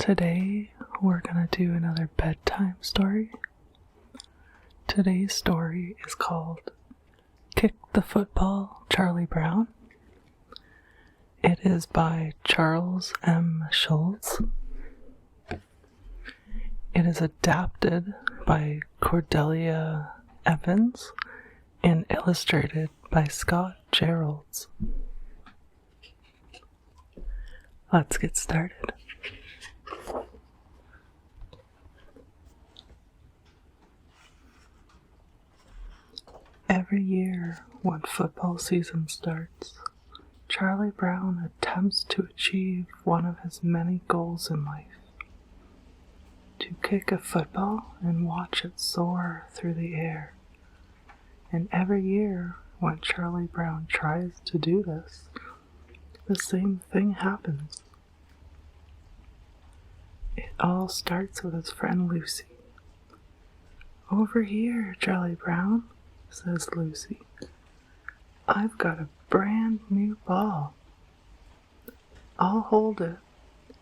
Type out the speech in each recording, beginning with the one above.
Today we're gonna do another bedtime story. Today's story is called Kick the Football, Charlie Brown. It is by Charles M. Schulz. It is adapted by Cordelia Evans and illustrated by Scott Geralds. Let's get started. Every year, when football season starts, Charlie Brown attempts to achieve one of his many goals in life: to kick a football and watch it soar through the air. And every year, when Charlie Brown tries to do this, the same thing happens. It all starts with his friend Lucy. "Over here, Charlie Brown," says Lucy. "I've got a brand new ball. I'll hold it,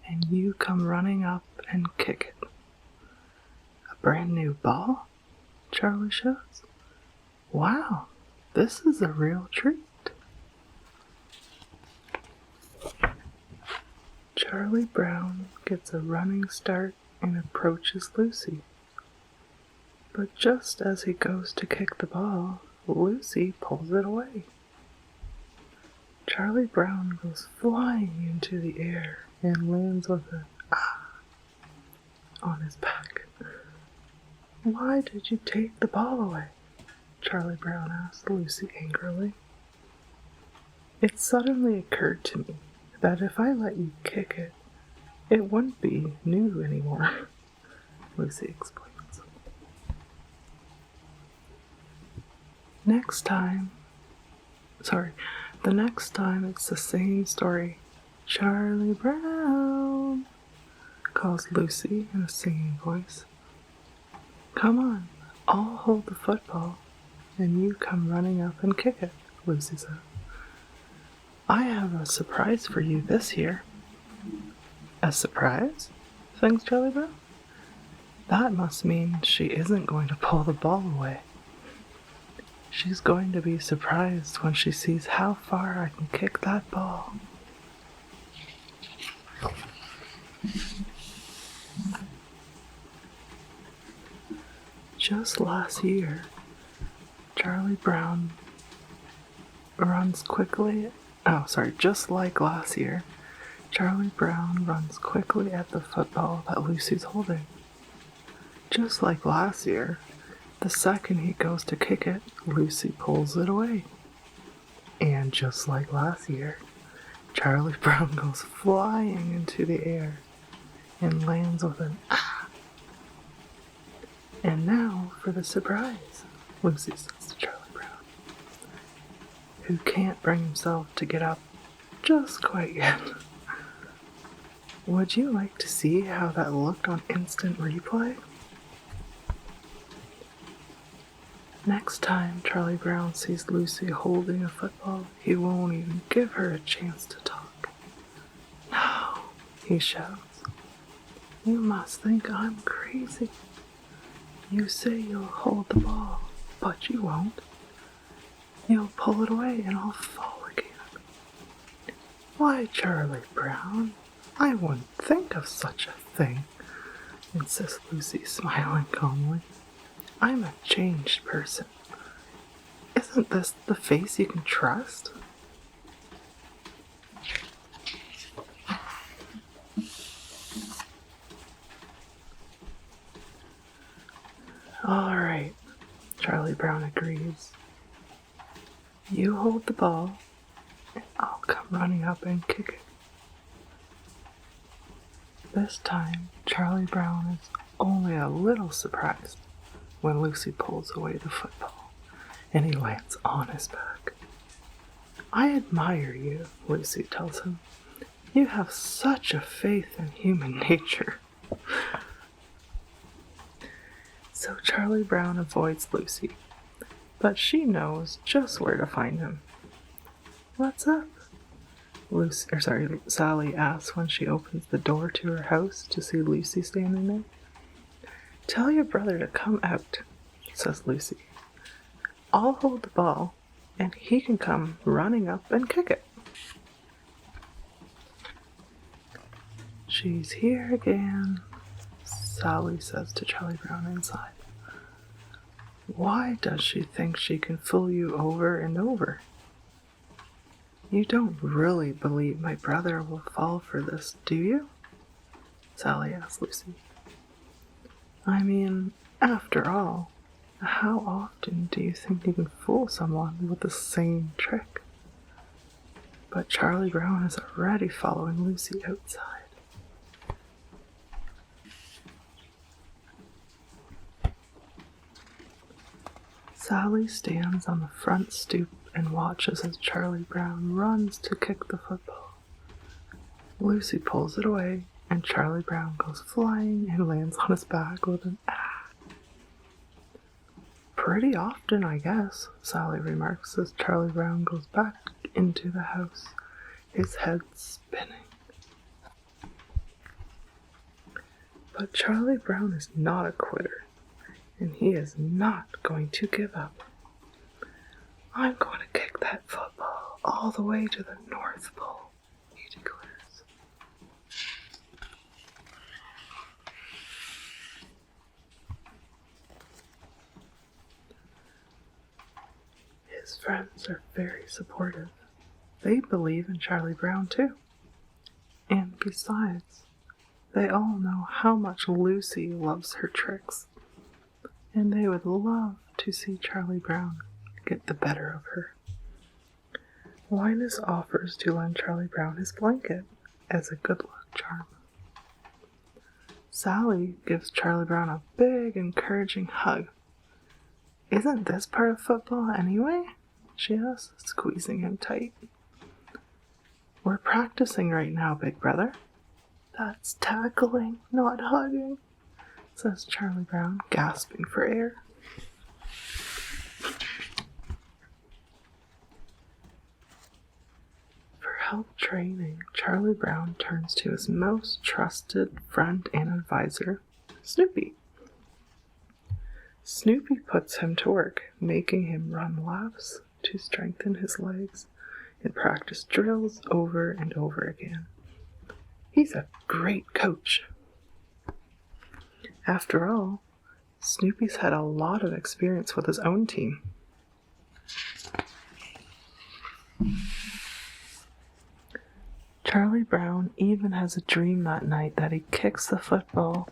and you come running up and kick it." "A brand new ball?" Charlie shouts. "Wow, this is a real treat." Charlie Brown gets a running start and approaches Lucy. But just as he goes to kick the ball, Lucy pulls it away. Charlie Brown goes flying into the air and lands with an "ah" on his back. "Why did you take the ball away?" Charlie Brown asked Lucy angrily. "It suddenly occurred to me that if I let you kick it, it wouldn't be new anymore," Lucy explains. The next time it's the same story. "Charlie Brown," calls Lucy in a singing voice. "Come on, I'll hold the football, and you come running up and kick it," Lucy said. "I have a surprise for you this year." "A surprise?" thinks Charlie Brown. "That must mean she isn't going to pull the ball away. She's going to be surprised when she sees how far I can kick that ball." Just like last year, Charlie Brown runs quickly at the football that Lucy's holding. Just like last year, the second he goes to kick it, Lucy pulls it away. And just like last year, Charlie Brown goes flying into the air and lands with an "ah." "And now for the surprise," Lucy says to Charlie Brown, who can't bring himself to get up just quite yet. "Would you like to see how that looked on instant replay?" Next time Charlie Brown sees Lucy holding a football, he won't even give her a chance to talk. "No," he shouts. "You must think I'm crazy. You say you'll hold the ball, but you won't. You'll pull it away and I'll fall again." "Why, Charlie Brown, I wouldn't think of such a thing," insists Lucy, smiling calmly. "I'm a changed person. Isn't this the face you can trust?" "All right," Charlie Brown agrees. "You hold the ball, and I'll come running up and kick it." This time, Charlie Brown is only a little surprised when Lucy pulls away the football, and he lands on his back. "I admire you," Lucy tells him. "You have such a faith in human nature." So Charlie Brown avoids Lucy, but she knows just where to find him. "What's up?" Sally asks when she opens the door to her house to see Lucy standing there. "Tell your brother to come out," says Lucy. "I'll hold the ball, and he can come running up and kick it." "She's here again," Sally says to Charlie Brown inside. "Why does she think she can fool you over and over? You don't really believe my brother will fall for this, do you?" Sally asks Lucy. "I mean, after all, how often do you think you can fool someone with the same trick?" But Charlie Brown is already following Lucy outside. Sally stands on the front stoop and watches as Charlie Brown runs to kick the football. Lucy pulls it away, and Charlie Brown goes flying and lands on his back with an "ah." "Pretty often, I guess," Sally remarks as Charlie Brown goes back into the house, his head spinning. But Charlie Brown is not a quitter, and he is not going to give up. "I'm going to kick that football all the way to the North Pole," he declares. His friends are very supportive. They believe in Charlie Brown too. And besides, they all know how much Lucy loves her tricks, and they would love to see Charlie Brown get the better of her. Linus offers to lend Charlie Brown his blanket as a good luck charm. Sally gives Charlie Brown a big, encouraging hug. "Isn't this part of football anyway?" she asks, squeezing him tight. "We're practicing right now, big brother." "That's tackling, not hugging," says Charlie Brown, gasping for air. For help training, Charlie Brown turns to his most trusted friend and advisor, Snoopy. Snoopy puts him to work, making him run laps to strengthen his legs and practice drills over and over again. He's a great coach. After all, Snoopy's had a lot of experience with his own team. Charlie Brown even has a dream that night that he kicks the football,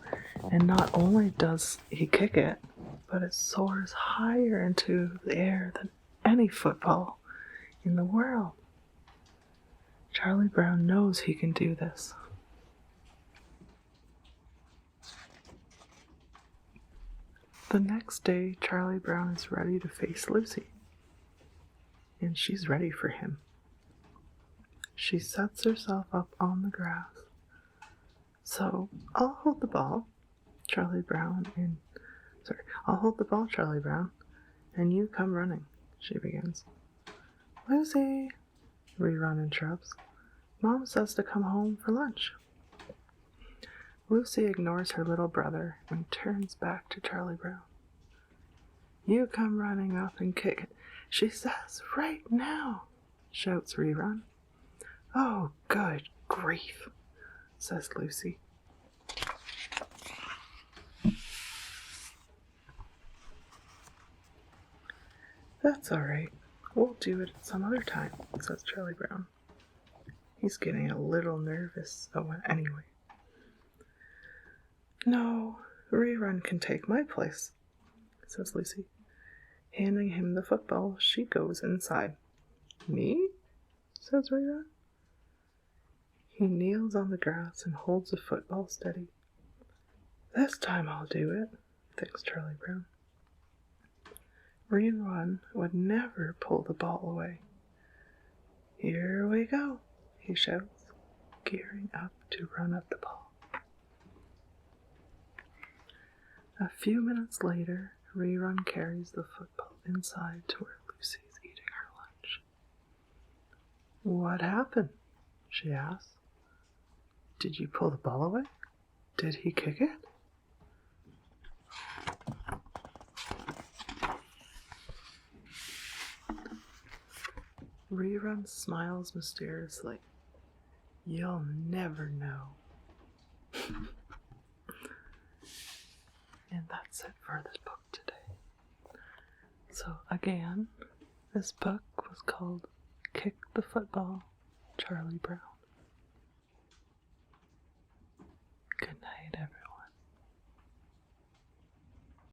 and not only does he kick it, but it soars higher into the air than any football in the world. Charlie Brown knows he can do this. The next day, Charlie Brown is ready to face Lucy, and she's ready for him. She sets herself up on the grass. "So, I'll hold the ball, Charlie Brown, and you come running," she begins. "Lucy," Rerun interrupts. "Mom says to come home for lunch." Lucy ignores her little brother and turns back to Charlie Brown. "You come running up and kick it. She says right now," shouts Rerun. "Oh, good grief," says Lucy. "That's all right. We'll do it some other time," says Charlie Brown. He's getting a little nervous anyway. "No, Rerun can take my place," says Lucy. Handing him the football, she goes inside. "Me?" says Rerun. He kneels on the grass and holds the football steady. "This time I'll do it," thinks Charlie Brown. Rerun would never pull the ball away. "Here we go," he shouts, gearing up to run at the ball. A few minutes later, Rerun carries the football inside to where Lucy's eating her lunch. "What happened?" she asked. Did you pull the ball away? Did he kick it? Rerun smiles mysteriously. You'll never know. And that's it for this book today. So again, this book was called Kick the Football, Charlie Brown. Good night.